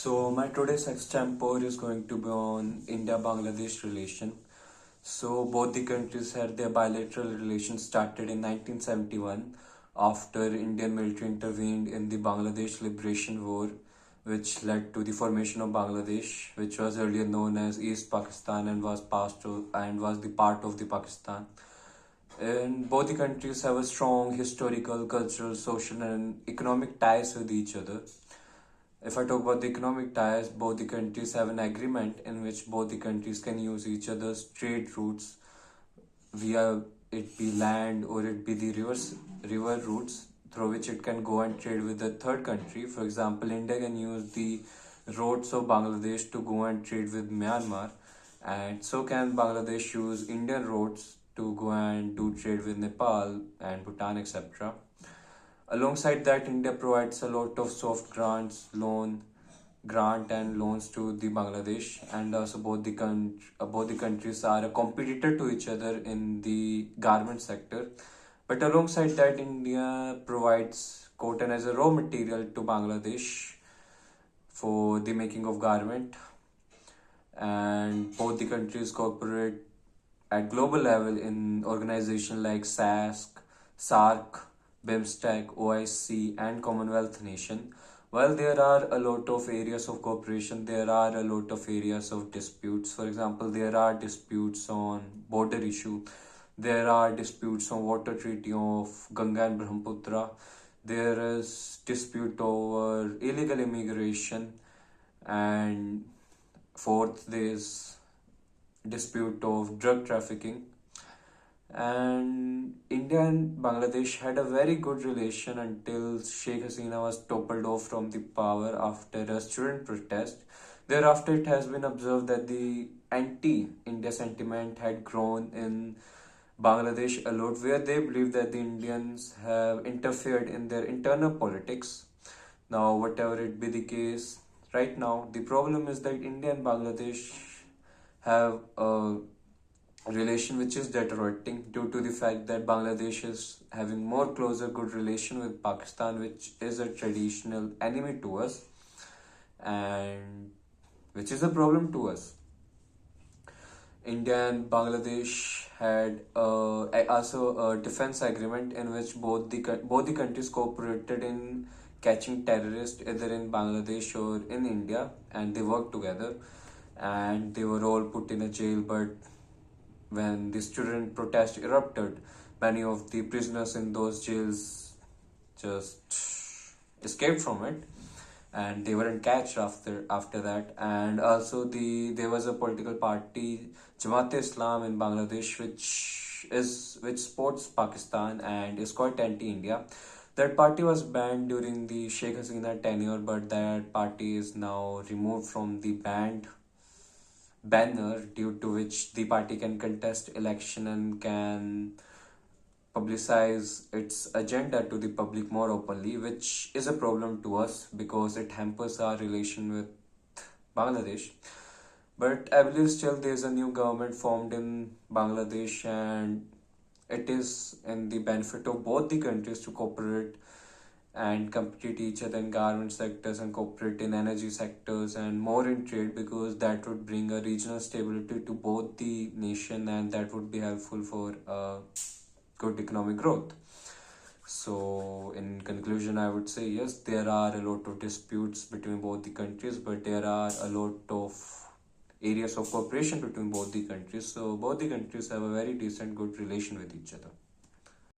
So my today's extempore is going to be on India-Bangladesh relation. So both the countries had their bilateral relations started in 1971 after Indian military intervened in the Bangladesh Liberation War, which led to the formation of Bangladesh, which was earlier known as East Pakistan and was the part of the Pakistan. And both the countries have a strong historical, cultural, social, and economic ties with each other. If I talk about the economic ties, both the countries have an agreement in which both the countries can use each other's trade routes via it be land or it be the river routes through which it can go and trade with the third country. For example, India can use the roads of Bangladesh to go and trade with Myanmar, and so can Bangladesh use Indian roads to go and do trade with Nepal and Bhutan, etc. Alongside that, India provides a lot of soft grant and loans to the Bangladesh, and also both the countries are a competitor to each other in the garment sector. But alongside that, India provides cotton as a raw material to Bangladesh for the making of garment, and both the countries cooperate at global level in organizations like SARC, BIMSTEC, OIC, and Commonwealth nation. While there are a lot of areas of cooperation, there are a lot of areas of disputes. For example, there are disputes on border issue. There are disputes on water treaty of Ganga and Brahmaputra. There is dispute over illegal immigration, and fourth, there's dispute of drug trafficking. And India and Bangladesh had a very good relation until Sheikh Hasina was toppled off from the power after a student protest. Thereafter, it has been observed that the anti-India sentiment had grown in Bangladesh a lot, where they believe that the Indians have interfered in their internal politics. Now, whatever it be the case, right now, the problem is that India and Bangladesh have a relation which is deteriorating due to the fact that Bangladesh is having more closer good relation with Pakistan, which is a traditional enemy to us and which is a problem to us. India and Bangladesh had also a defense agreement in which both the countries cooperated in catching terrorists either in Bangladesh or in India, and they worked together, and they were all put in a jail. But when the student protest erupted, many of the prisoners in those jails just escaped from it, and they weren't catched after that. And also there was a political party, Jamaat-e-Islam in Bangladesh, which supports Pakistan and is quite anti-India. That party was banned during the Sheikh Hasina tenure, but that party is now removed from the banned banner, due to which the party can contest election and can publicize its agenda to the public more openly, which is a problem to us because it hampers our relation with Bangladesh. But I believe still there's a new government formed in Bangladesh, and it is in the benefit of both the countries to cooperate and compete each other in garment sectors and cooperate in energy sectors and more in trade, because that would bring a regional stability to both the nation and that would be helpful for good economic growth. So in conclusion, I would say yes, there are a lot of disputes between both the countries, but there are a lot of areas of cooperation between both the countries. So both the countries have a very decent good relation with each other.